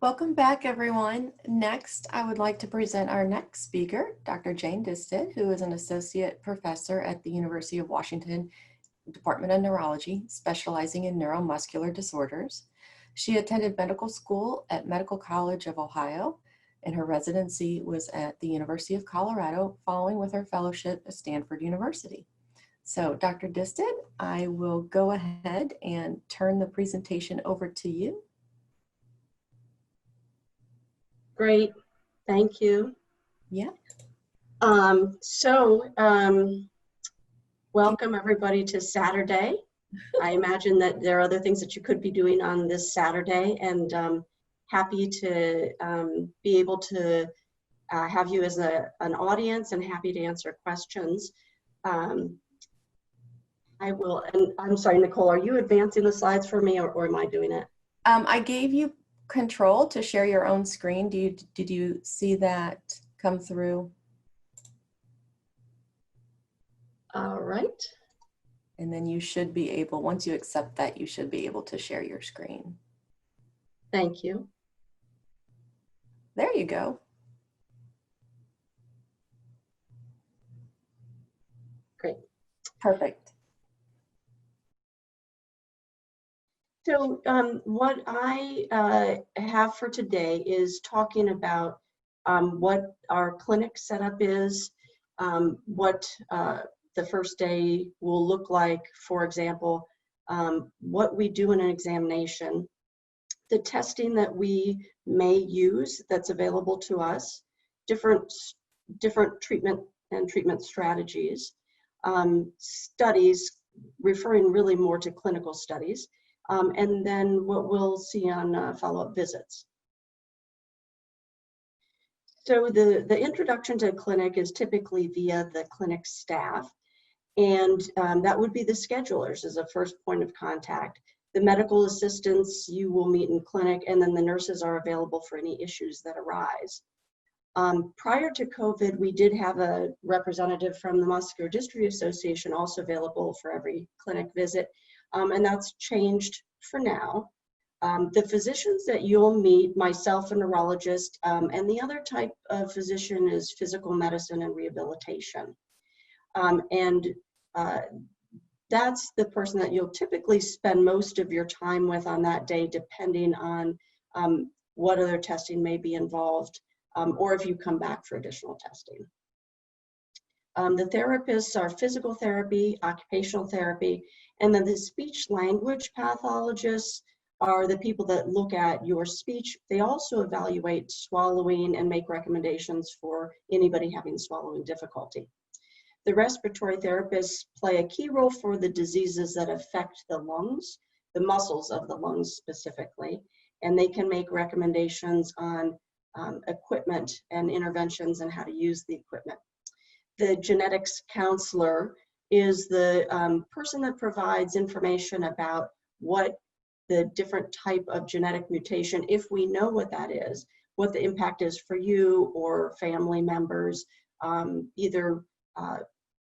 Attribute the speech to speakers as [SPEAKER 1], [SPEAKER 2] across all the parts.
[SPEAKER 1] Welcome back, everyone. Next, I would like to present our next speaker, Dr. Jane Distad, who is an associate professor at the University of Washington Department of Neurology, specializing in neuromuscular disorders. She attended medical school at Medical College of Ohio, and her residency was at the University of Colorado, following with her fellowship at Stanford University. So, Dr. Distad, I will go ahead and turn the presentation over to you.
[SPEAKER 2] Great, thank you.
[SPEAKER 1] Yeah.
[SPEAKER 2] Welcome everybody to Saturday. I imagine that there are other things that you could be doing on this Saturday, and happy to be able to have you as an audience, and happy to answer questions. I will, and I'm sorry, Nicole, are you advancing the slides for me, or am I doing it?
[SPEAKER 1] I gave you control to share your own screen. Did you see that come through?
[SPEAKER 2] All right.
[SPEAKER 1] And then you should be able, once you accept that, you should be able to share your screen.
[SPEAKER 2] Thank you.
[SPEAKER 1] There you go.
[SPEAKER 2] Great.
[SPEAKER 1] Perfect.
[SPEAKER 2] So what I have for today is talking about what our clinic setup is, what the first day will look like, for example, what we do in an examination, the testing that we may use that's available to us, different treatment and treatment strategies, studies, referring really more to clinical studies, and then what we'll see on follow-up visits. So the introduction to clinic is typically via the clinic staff, and that would be the schedulers as a first point of contact. The medical assistants you will meet in clinic, and then the nurses are available for any issues that arise. Prior to COVID, we did have a representative from the Muscular Dystrophy Association also available for every clinic visit. And that's changed for now. The physicians that you'll meet, myself, a neurologist, and the other type of physician is physical medicine and rehabilitation. That's the person that you'll typically spend most of your time with on that day, depending on what other testing may be involved, or if you come back for additional testing. The therapists are physical therapy, occupational therapy, and then the speech language pathologists are the people that look at your speech. They also evaluate swallowing and make recommendations for anybody having swallowing difficulty. The respiratory therapists play a key role for the diseases that affect the lungs, the muscles of the lungs specifically, and they can make recommendations on equipment and interventions and how to use the equipment. The genetics counselor is the person that provides information about what the different type of genetic mutation, if we know what that is, what the impact is for you or family members, either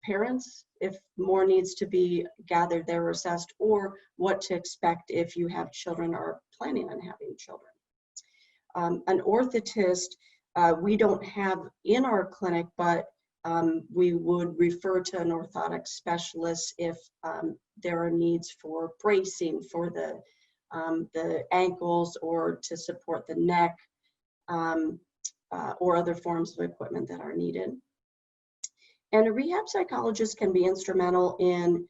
[SPEAKER 2] parents, if more needs to be gathered there or assessed, or what to expect if you have children or planning on having children. An orthotist, we don't have in our clinic, but we would refer to an orthotic specialist if there are needs for bracing for the ankles or to support the neck, or other forms of equipment that are needed. And a rehab psychologist can be instrumental in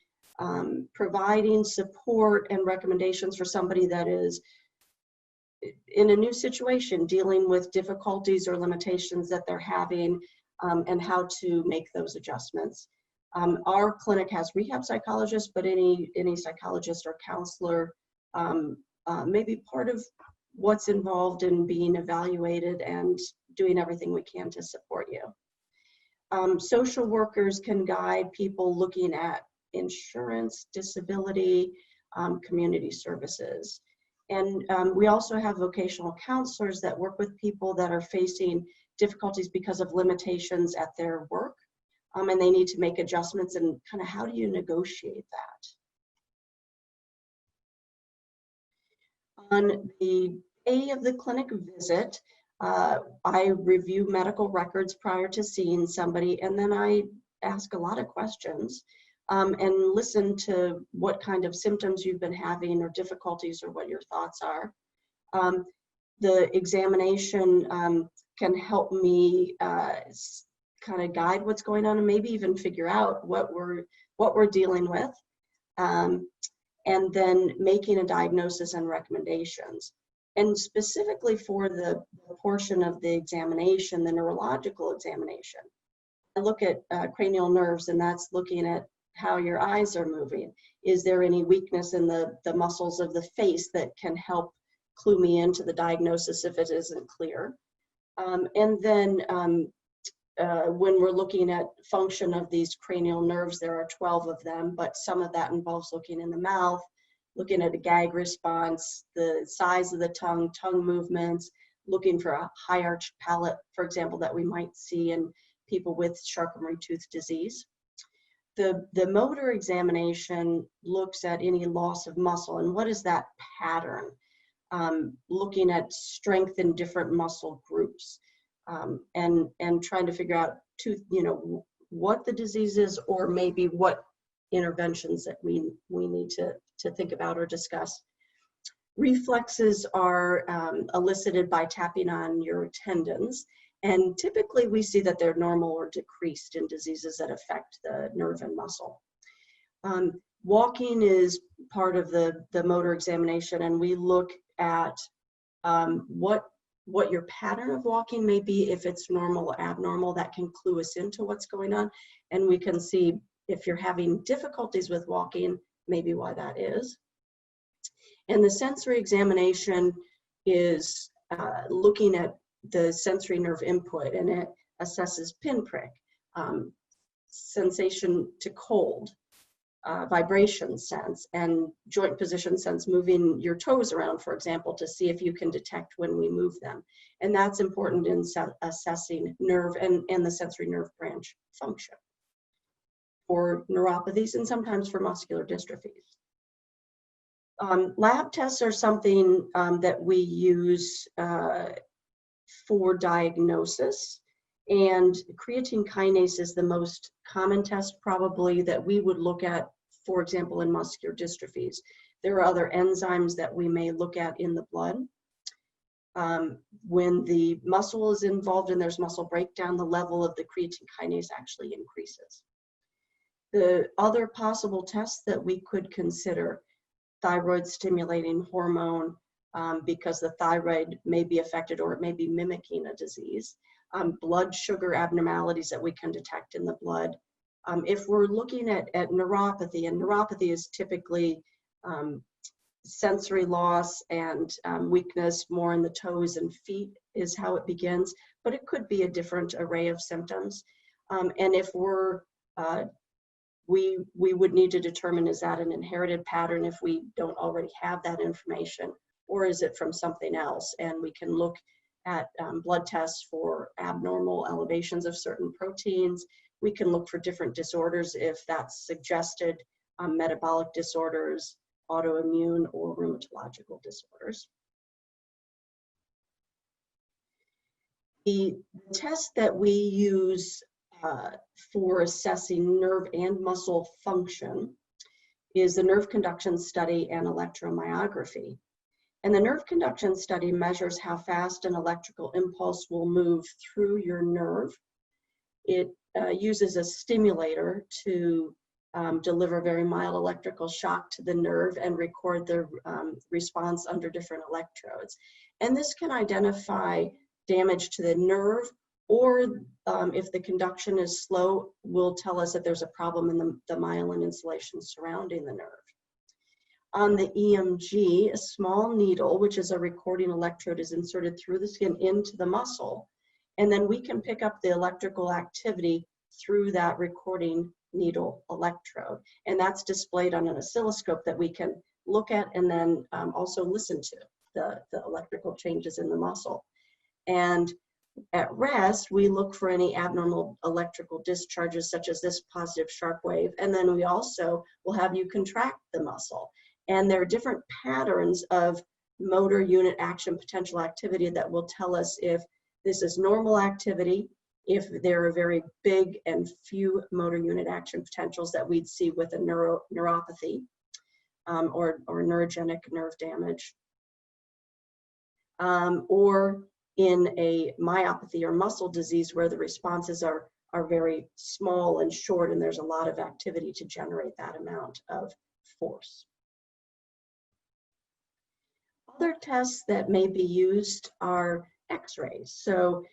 [SPEAKER 2] providing support and recommendations for somebody that is in a new situation, dealing with difficulties or limitations that they're having, and how to make those adjustments. Our clinic has rehab psychologists, but any psychologist or counselor may be part of what's involved in being evaluated and doing everything we can to support you. Social workers can guide people looking at insurance, disability, community services. And we also have vocational counselors that work with people that are facing difficulties because of limitations at their work, and they need to make adjustments, and kind of how do you negotiate that? On the day of the clinic visit, I review medical records prior to seeing somebody, and then I ask a lot of questions and listen to what kind of symptoms you've been having or difficulties or what your thoughts are. The examination can help me kind of guide what's going on and maybe even figure out what we're dealing with, and then making a diagnosis and recommendations. And specifically for the portion of the examination, the neurological examination, I look at cranial nerves, and that's looking at how your eyes are moving. Is there any weakness in the muscles of the face that can help clue me into the diagnosis if it isn't clear? And then when we're looking at function of these cranial nerves, there are 12 of them, but some of that involves looking in the mouth, looking at a gag response, the size of the tongue movements, looking for a high arched palate, for example, that we might see in people with Charcot-Marie-Tooth disease. The motor examination looks at any loss of muscle and what is that pattern, looking at strength in different muscle groups, and trying to figure out what the disease is, or maybe what interventions that we need to think about or discuss. Reflexes are elicited by tapping on your tendons, and typically we see that they're normal or decreased in diseases that affect the nerve and muscle. Walking is part of the motor examination, and we look at what your pattern of walking may be. If it's normal or abnormal, that can clue us into what's going on, and we can see if you're having difficulties with walking, maybe why that is. And the sensory examination is looking at the sensory nerve input, and it assesses pinprick, sensation to cold, vibration sense, and joint position sense, moving your toes around, for example, to see if you can detect when we move them. And that's important in assessing nerve and the sensory nerve branch function for neuropathies and sometimes for muscular dystrophies. Lab tests are something that we use for diagnosis, and creatine kinase is the most common test probably that we would look at, for example, in muscular dystrophies. There are other enzymes that we may look at in the blood. When the muscle is involved and there's muscle breakdown, the level of the creatine kinase actually increases. The other possible tests that we could consider: thyroid stimulating hormone, because the thyroid may be affected or it may be mimicking a disease. Blood sugar abnormalities that we can detect in the blood. If we're looking at neuropathy, and neuropathy is typically sensory loss and weakness more in the toes and feet is how it begins, but it could be a different array of symptoms. And if we would need to determine, is that an inherited pattern if we don't already have that information, or is it from something else? And we can look at blood tests for abnormal elevations of certain proteins. We can look for different disorders if that's suggested, metabolic disorders, autoimmune, or rheumatological disorders. The test that we use for assessing nerve and muscle function is the nerve conduction study and electromyography. And the nerve conduction study measures how fast an electrical impulse will move through your nerve. It uses a stimulator to deliver very mild electrical shock to the nerve and record the response under different electrodes. And this can identify damage to the nerve, or if the conduction is slow, will tell us that there's a problem in the myelin insulation surrounding the nerve. On the EMG, a small needle, which is a recording electrode, is inserted through the skin into the muscle, and then we can pick up the electrical activity through that recording needle electrode. And that's displayed on an oscilloscope that we can look at and then also listen to the electrical changes in the muscle. And at rest, we look for any abnormal electrical discharges, such as this positive sharp wave, and then we also will have you contract the muscle. And there are different patterns of motor unit action potential activity that will tell us if this is normal activity, if there are very big and few motor unit action potentials that we'd see with a neuropathy or neurogenic nerve damage, or in a myopathy or muscle disease where the responses are very small and short and there's a lot of activity to generate that amount of force. Other tests that may be used are x-rays. So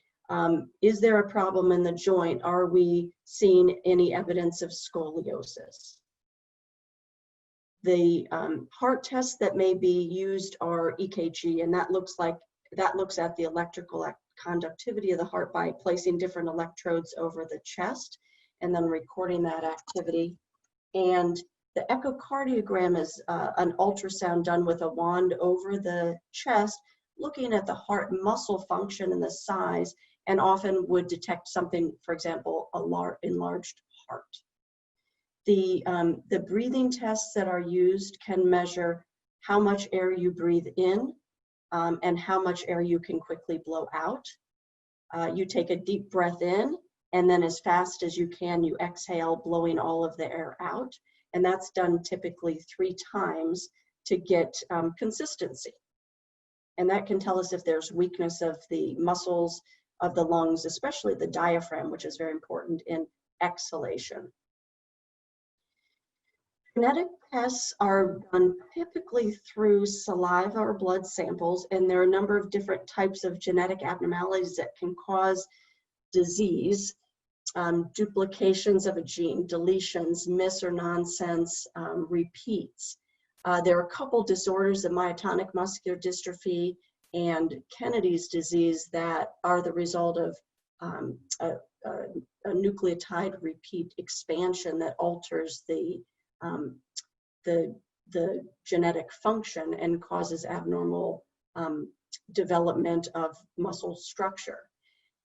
[SPEAKER 2] is there a problem in the joint? Are we seeing any evidence of scoliosis? The heart tests that may be used are EKG, and that looks at the electrical conductivity of the heart by placing different electrodes over the chest and then recording that activity. And the echocardiogram is an ultrasound done with a wand over the chest, looking at the heart muscle function and the size, and often would detect something, for example, enlarged heart. The breathing tests that are used can measure how much air you breathe in and how much air you can quickly blow out. You take a deep breath in, and then as fast as you can, you exhale, blowing all of the air out. And that's done typically 3 times to get consistency. And that can tell us if there's weakness of the muscles of the lungs, especially the diaphragm, which is very important in exhalation. Genetic tests are done typically through saliva or blood samples, and there are a number of different types of genetic abnormalities that can cause disease. Duplications of a gene, deletions, miss or nonsense, repeats. There are a couple disorders of myotonic muscular dystrophy and Kennedy's disease that are the result of a nucleotide repeat expansion that alters the genetic function and causes abnormal development of muscle structure.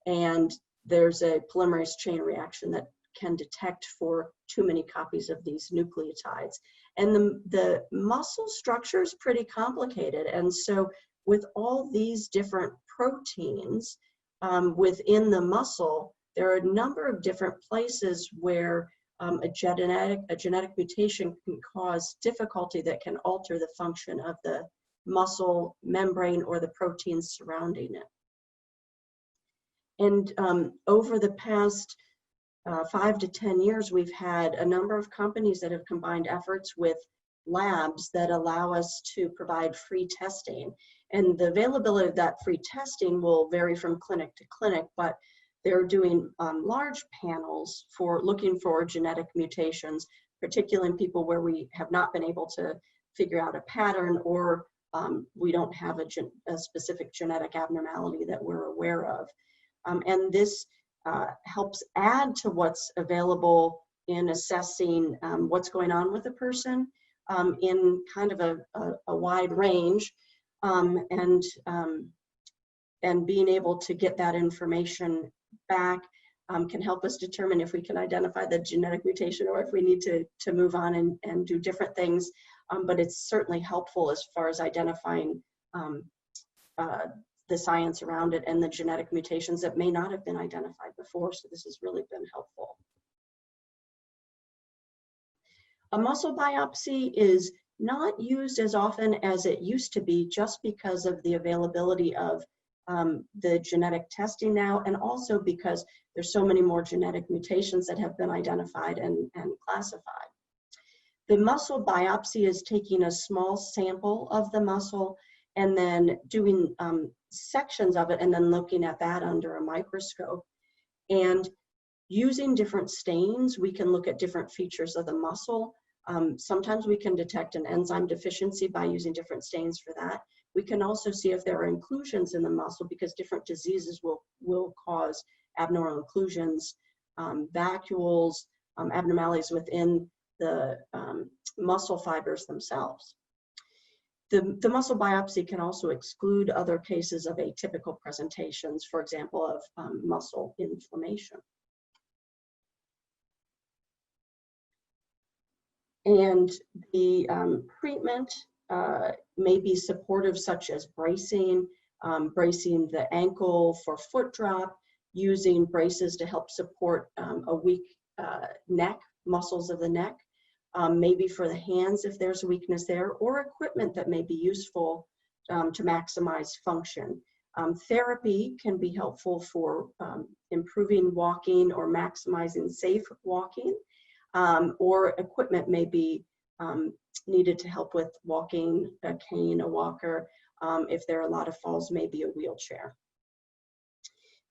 [SPEAKER 2] And there's a polymerase chain reaction that can detect for too many copies of these nucleotides. And the muscle structure is pretty complicated. And so with all these different proteins within the muscle, there are a number of different places where a genetic mutation can cause difficulty that can alter the function of the muscle membrane or the proteins surrounding it. And over the past 5 to 10 years, we've had a number of companies that have combined efforts with labs that allow us to provide free testing. And the availability of that free testing will vary from clinic to clinic, but they're doing large panels for looking for genetic mutations, particularly in people where we have not been able to figure out a pattern, or we don't have a specific genetic abnormality that we're aware of. And this helps add to what's available in assessing what's going on with a person in kind of a wide range, and being able to get that information back can help us determine if we can identify the genetic mutation or if we need to move on and do different things. But it's certainly helpful as far as identifying the science around it and the genetic mutations that may not have been identified before. So this has really been helpful. A muscle biopsy is not used as often as it used to be just because of the availability of the genetic testing now, and also because there's so many more genetic mutations that have been identified and classified. The muscle biopsy is taking a small sample of the muscle and then doing sections of it and then looking at that under a microscope. And using different stains, we can look at different features of the muscle. Sometimes we can detect an enzyme deficiency by using different stains for that. We can also see if there are inclusions in the muscle, because different diseases will cause abnormal inclusions, vacuoles, abnormalities within the muscle fibers themselves. The muscle biopsy can also exclude other cases of atypical presentations, for example, of muscle inflammation. And the treatment may be supportive, such as bracing, bracing the ankle for foot drop, using braces to help support a weak neck, muscles of the neck, maybe for the hands if there's a weakness there, or equipment that may be useful to maximize function. Therapy can be helpful for improving walking or maximizing safe walking, or equipment may be needed to help with walking, a cane, a walker. If there are a lot of falls, maybe a wheelchair.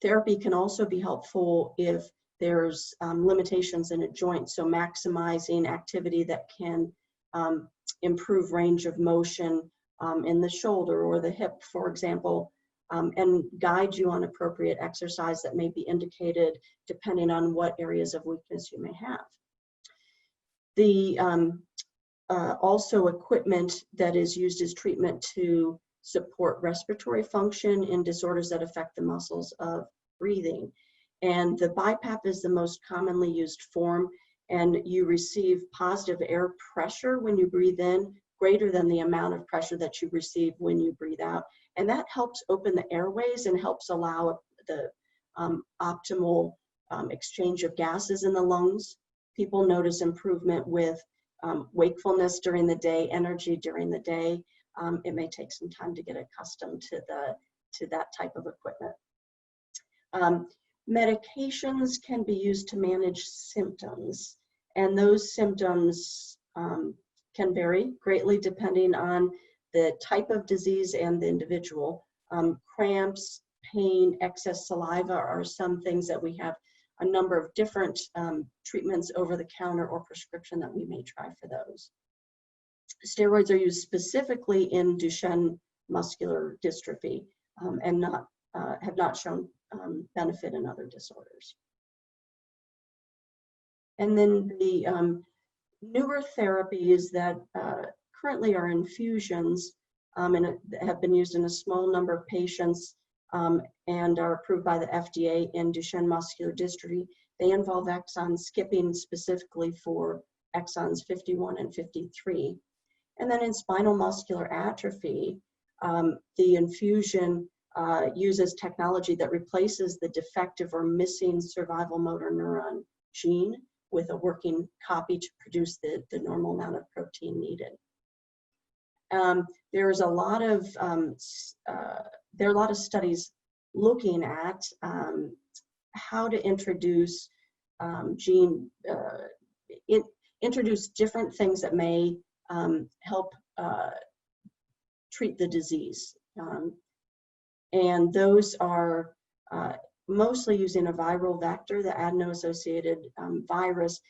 [SPEAKER 2] Therapy can also be helpful if there's limitations in a joint, so maximizing activity that can improve range of motion in the shoulder or the hip, for example, and guide you on appropriate exercise that may be indicated depending on what areas of weakness you may have. The also equipment that is used as treatment to support respiratory function in disorders that affect the muscles of breathing. And the BiPAP is the most commonly used form, and you receive positive air pressure when you breathe in, greater than the amount of pressure that you receive when you breathe out. And that helps open the airways and helps allow the optimal exchange of gases in the lungs. People notice improvement with wakefulness during the day, energy during the day. It may take some time to get accustomed to that type of equipment. Medications can be used to manage symptoms, and those symptoms can vary greatly depending on the type of disease and the individual. Cramps, pain, excess saliva are some things that we have a number of different treatments over the counter or prescription that we may try for those. Steroids are used specifically in Duchenne muscular dystrophy and have not shown benefit in other disorders. And then the newer therapies that currently are infusions and have been used in a small number of patients and are approved by the FDA in Duchenne muscular dystrophy. They involve exon skipping specifically for exons 51 and 53. And then in spinal muscular atrophy, the infusion uses technology that replaces the defective or missing survival motor neuron gene with a working copy to produce the normal amount of protein needed. There are a lot of studies looking at how to introduce introduce different things that may help treat the disease. And those are mostly using a viral vector, the adeno-associated virus,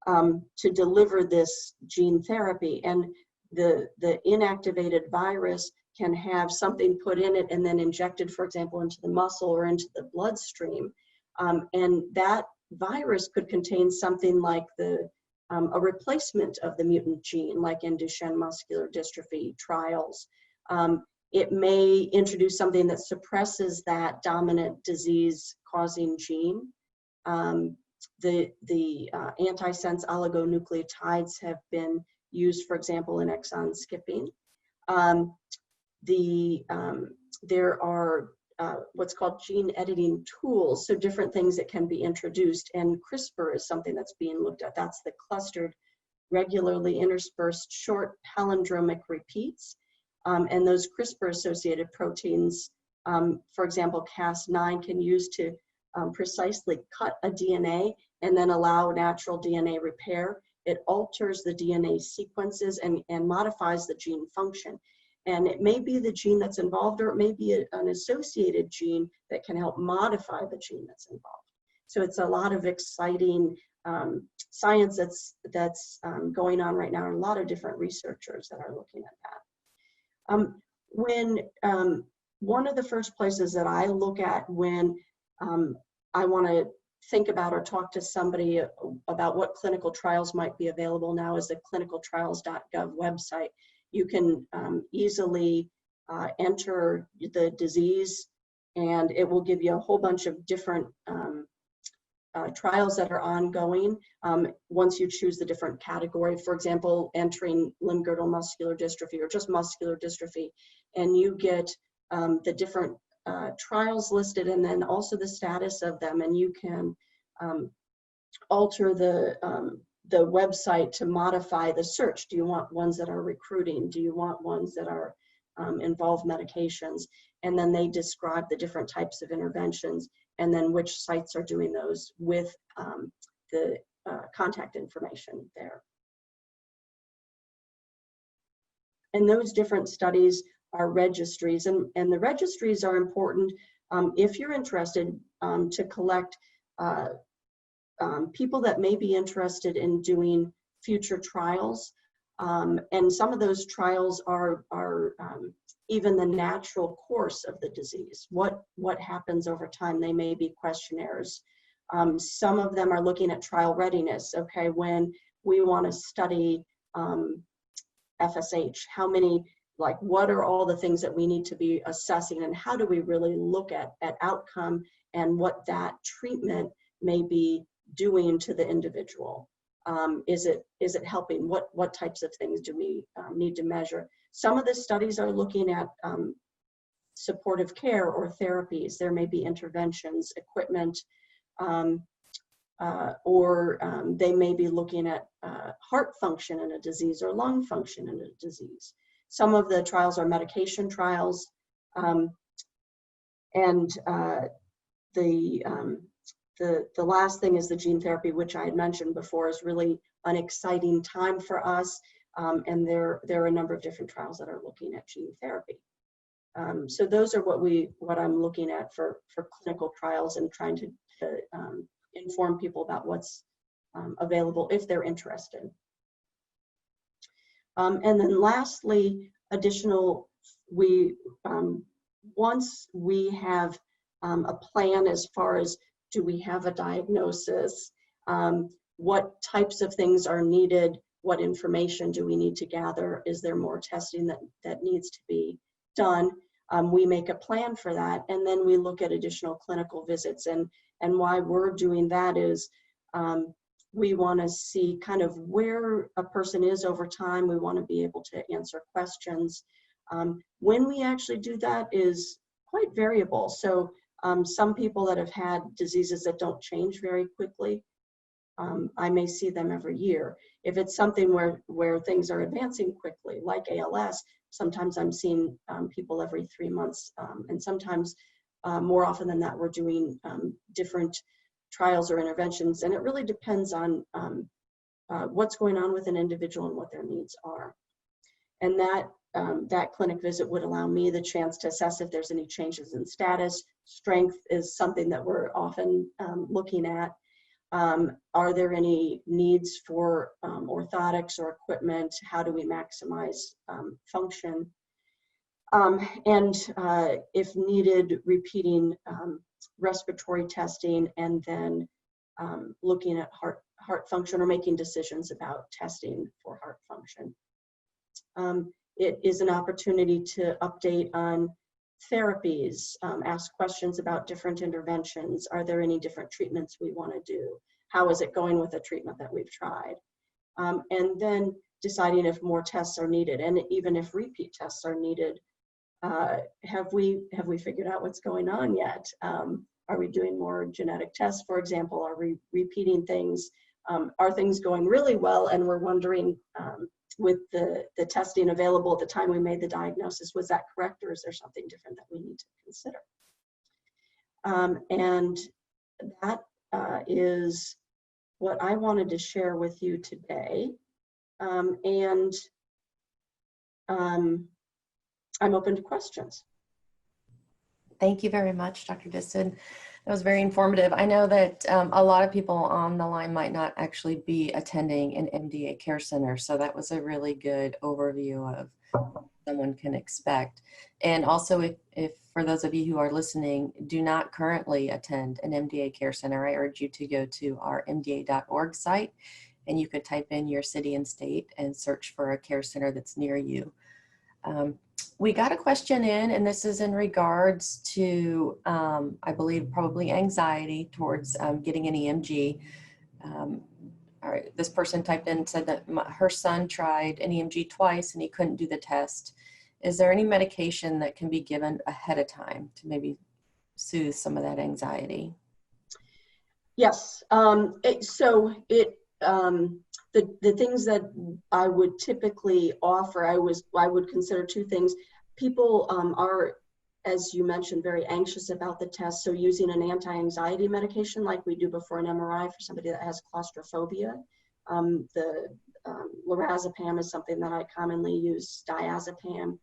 [SPEAKER 2] to deliver this gene therapy. And the inactivated virus can have something put in it and then injected, for example, into the muscle or into the bloodstream. And that virus could contain something like a replacement of the mutant gene, like in Duchenne muscular dystrophy trials. It may introduce something that suppresses that dominant disease-causing gene. The antisense oligonucleotides have been used, for example, in exon skipping. There are what's called gene editing tools, so different things that can be introduced, and CRISPR is something that's being looked at. That's the clustered, regularly interspersed short palindromic repeats. And those CRISPR-associated proteins, for example, Cas9 can use to precisely cut a DNA and then allow natural DNA repair. It alters the DNA sequences and modifies the gene function. And it may be the gene that's involved, or it may be an associated gene that can help modify the gene that's involved. So it's a lot of exciting science that's going on right now, and a lot of different researchers that are looking at that. One of the first places that I look at when I want to think about or talk to somebody about what clinical trials might be available now is the clinicaltrials.gov website. You can easily enter the disease, and it will give you a whole bunch of different trials that are ongoing. Once you choose the different category, for example, entering limb-girdle muscular dystrophy or just muscular dystrophy, and you get the different trials listed and then also the status of them, and you can alter the website to modify the search. Do you want ones that are recruiting? Do you want ones that are involve medications? And then they describe the different types of interventions and then which sites are doing those with the contact information there. And those different studies are registries, and the registries are important if you're interested to collect people that may be interested in doing future trials. And some of those trials are even the natural course of the disease. What happens over time? They may be questionnaires. Some of them are looking at trial readiness. Okay, when we want to study FSH, how many, like what are all the things that we need to be assessing, and how do we really look at outcome and what that treatment may be doing to the individual? Is it helping? What types of things do we need to measure? Some of the studies are looking at supportive care or therapies. There may be interventions, equipment, or they may be looking at heart function in a disease or lung function in a disease. Some of the trials are medication trials, and the last thing is the gene therapy, which I had mentioned before, is really an exciting time for us. And there are a number of different trials that are looking at gene therapy. So those are what I'm looking at for clinical trials and trying to inform people about what's available if they're interested. And then lastly, once we have a plan as far as, do we have a diagnosis? What types of things are needed? What information do we need to gather? Is there more testing that needs to be done? We make a plan for that, and then we look at additional clinical visits. And why we're doing that is we want to see kind of where a person is over time. We want to be able to answer questions. When we actually do that is quite variable. So some people that have had diseases that don't change very quickly, I may see them every year. If it's something where things are advancing quickly, like ALS, sometimes I'm seeing people every 3 months, and sometimes more often than that, we're doing different trials or interventions, and it really depends on what's going on with an individual and what their needs are. And that clinic visit would allow me the chance to assess if there's any changes in status. Strength is something that we're often looking at. Are there any needs for orthotics or equipment? How do we maximize function? And if needed, repeating respiratory testing, and then looking at heart function or making decisions about testing for heart function. It is an opportunity to update on therapies, ask questions about different interventions. Are there any different treatments we want to do? How is it going with the treatment that we've tried? And then deciding if more tests are needed, and even if repeat tests are needed. Have we figured out what's going on yet? Are we doing more genetic tests, for example? Are we repeating things? Are things going really well and we're wondering, with the testing available at the time we made the diagnosis, was that correct, or is there something different that we need to consider? And that is what I wanted to share with you today. I'm open to questions.
[SPEAKER 1] Thank you very much, Dr. Distad. That was very informative. I know that a lot of people on the line might not actually be attending an MDA care center, so that was a really good overview of what someone can expect. And also, if for those of you who are listening, do not currently attend an MDA care center, I urge you to go to our mda.org site, and you could type in your city and state and search for a care center that's near you. We got a question in, and this is in regards to, I believe, probably anxiety towards getting an EMG. All right, this person typed in and said that her son tried an EMG twice and he couldn't do the test. Is there any medication that can be given ahead of time to maybe soothe some of that anxiety?
[SPEAKER 2] Yes. The things that I would typically offer, I would consider two things. People are, as you mentioned, very anxious about the test. So using an anti-anxiety medication like we do before an MRI for somebody that has claustrophobia. Lorazepam is something that I commonly use, diazepam.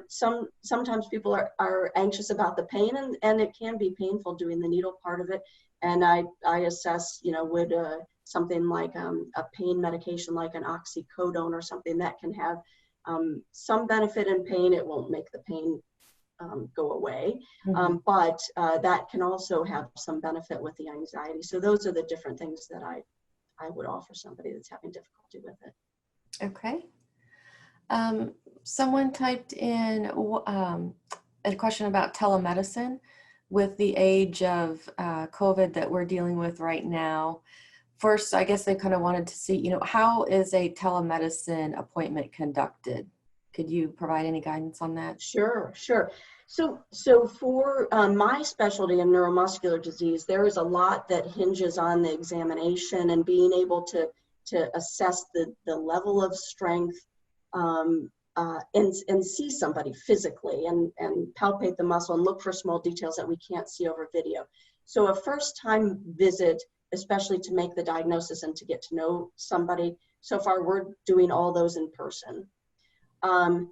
[SPEAKER 2] Sometimes people are anxious about the pain, and it can be painful doing the needle part of it. And I assess, would something like a pain medication like an oxycodone or something that can have some benefit in pain. It won't make the pain go away, but that can also have some benefit with the anxiety. So those are the different things that I would offer somebody that's having difficulty with it.
[SPEAKER 1] Okay. Someone typed in a question about telemedicine with the age of COVID that we're dealing with right now. First, I guess they kind of wanted to see, how is a telemedicine appointment conducted? Could you provide any guidance on that?
[SPEAKER 2] Sure. So for my specialty in neuromuscular disease, there is a lot that hinges on the examination and being able to assess the level of strength and see somebody physically and palpate the muscle and look for small details that we can't see over video. So a first-time visit, especially to make the diagnosis and to get to know somebody, so far we're doing all those in person. And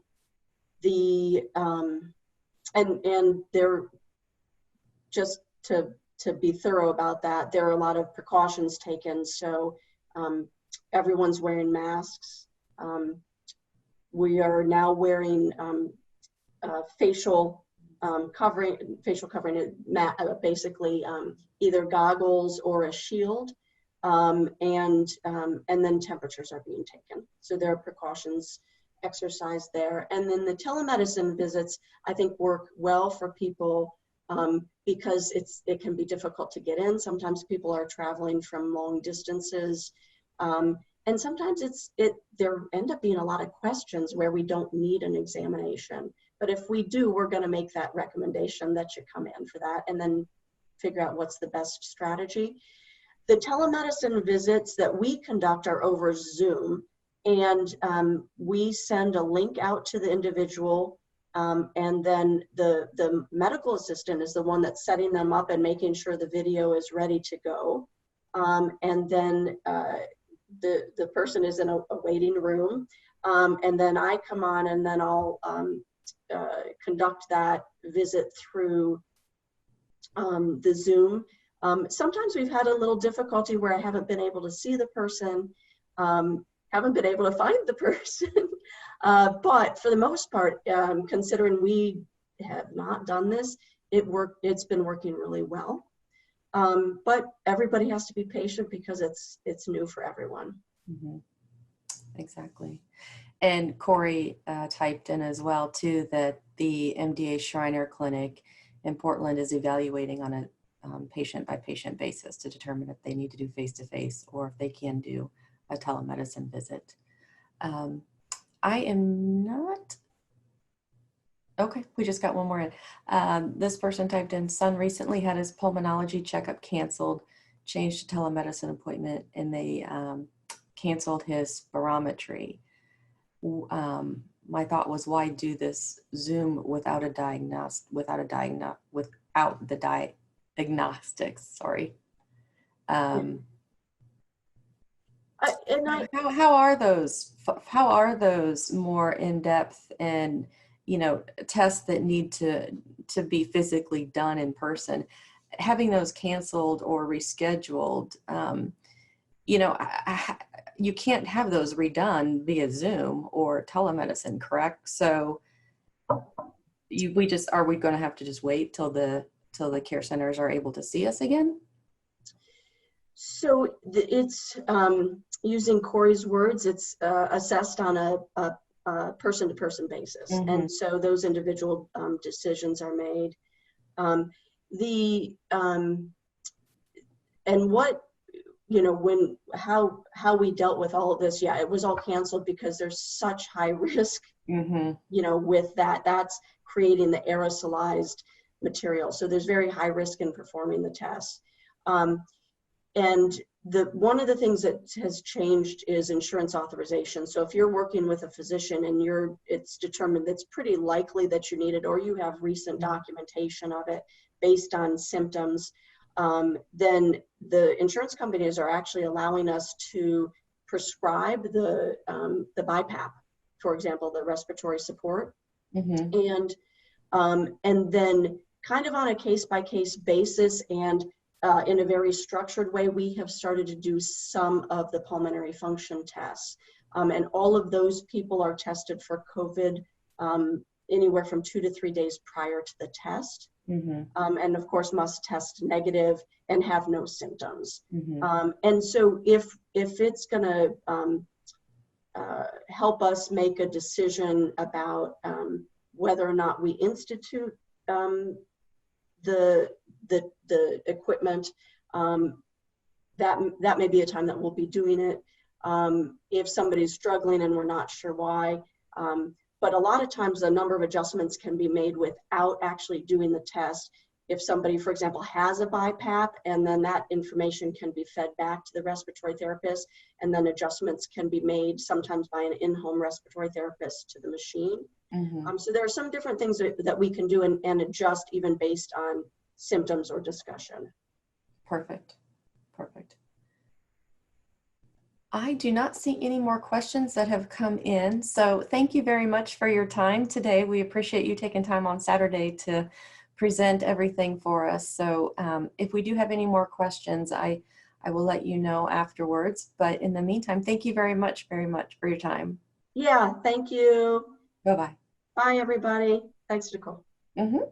[SPEAKER 2] they're just to be thorough about that, there are a lot of precautions taken. So everyone's wearing masks. We are now wearing facial covering, basically either goggles or a shield, and then temperatures are being taken. So there are precautions exercised there. And then the telemedicine visits, I think, work well for people because it can be difficult to get in. Sometimes people are traveling from long distances. And sometimes there end up being a lot of questions where we don't need an examination. But if we do, we're going to make that recommendation that you come in for that and then figure out what's the best strategy. The telemedicine visits that we conduct are over Zoom, and we send a link out to the individual, and then the medical assistant is the one that's setting them up and making sure the video is ready to go. And then the person is in a waiting room, and then I come on and then I'll conduct that visit through the Zoom. Sometimes we've had a little difficulty where I haven't been able to see the person, haven't been able to find the person, but for the most part, considering we have not done this, it's been working really well. But everybody has to be patient because it's new for everyone.
[SPEAKER 1] Mm-hmm. Exactly. And Corey typed in as well too that the MDA Shriner Clinic in Portland is evaluating on a patient by patient basis to determine if they need to do face-to-face or if they can do a telemedicine visit. I am not. Okay, we just got one more in. This person typed in, son recently had his pulmonology checkup canceled, changed to telemedicine appointment, and they canceled his spirometry. My thought was, why do this Zoom without the diagnostics? Sorry. How are those more in depth and tests that need to be physically done in person? Having those canceled or rescheduled, you can't have those redone via Zoom or telemedicine, correct? So are we going to have to just wait till the care centers are able to see us again?
[SPEAKER 2] So it's using Corey's words, it's assessed on a person-to-person basis.
[SPEAKER 1] Mm-hmm.
[SPEAKER 2] And so those individual decisions are made. And what, how we dealt with all of this, yeah, it was all canceled because there's such high risk,
[SPEAKER 1] Mm-hmm.
[SPEAKER 2] With that's creating the aerosolized material. So there's very high risk in performing the tests. And one of the things that has changed is insurance authorization. So if you're working with a physician and it's determined it's pretty likely that you need it, or you have recent documentation of it based on symptoms, then the insurance companies are actually allowing us to prescribe the BiPAP, for example, the respiratory support.
[SPEAKER 1] Mm-hmm.
[SPEAKER 2] And then kind of on a case-by-case basis and in a very structured way, we have started to do some of the pulmonary function tests. And all of those people are tested for COVID anywhere from 2 to 3 days prior to the test.
[SPEAKER 1] Mm-hmm.
[SPEAKER 2] And of course must test negative and have no symptoms.
[SPEAKER 1] Mm-hmm.
[SPEAKER 2] And so if it's going to help us make a decision about whether or not we institute the equipment, that may be a time that we'll be doing it. If somebody's struggling and we're not sure why, but a lot of times a number of adjustments can be made without actually doing the test. If somebody, for example, has a BiPAP, and then that information can be fed back to the respiratory therapist, and then adjustments can be made sometimes by an in-home respiratory therapist to the machine.
[SPEAKER 1] Mm-hmm.
[SPEAKER 2] So there are some different things that we can do and adjust even based on symptoms or discussion.
[SPEAKER 1] Perfect. Perfect. I do not see any more questions that have come in. So thank you very much for your time today. We appreciate you taking time on Saturday to present everything for us. So if we do have any more questions, I will let you know afterwards. But in the meantime, thank you very much for your time.
[SPEAKER 2] Yeah, thank you.
[SPEAKER 1] Bye-bye.
[SPEAKER 2] Bye, everybody. Thanks, Nicole.
[SPEAKER 1] Mm-hmm.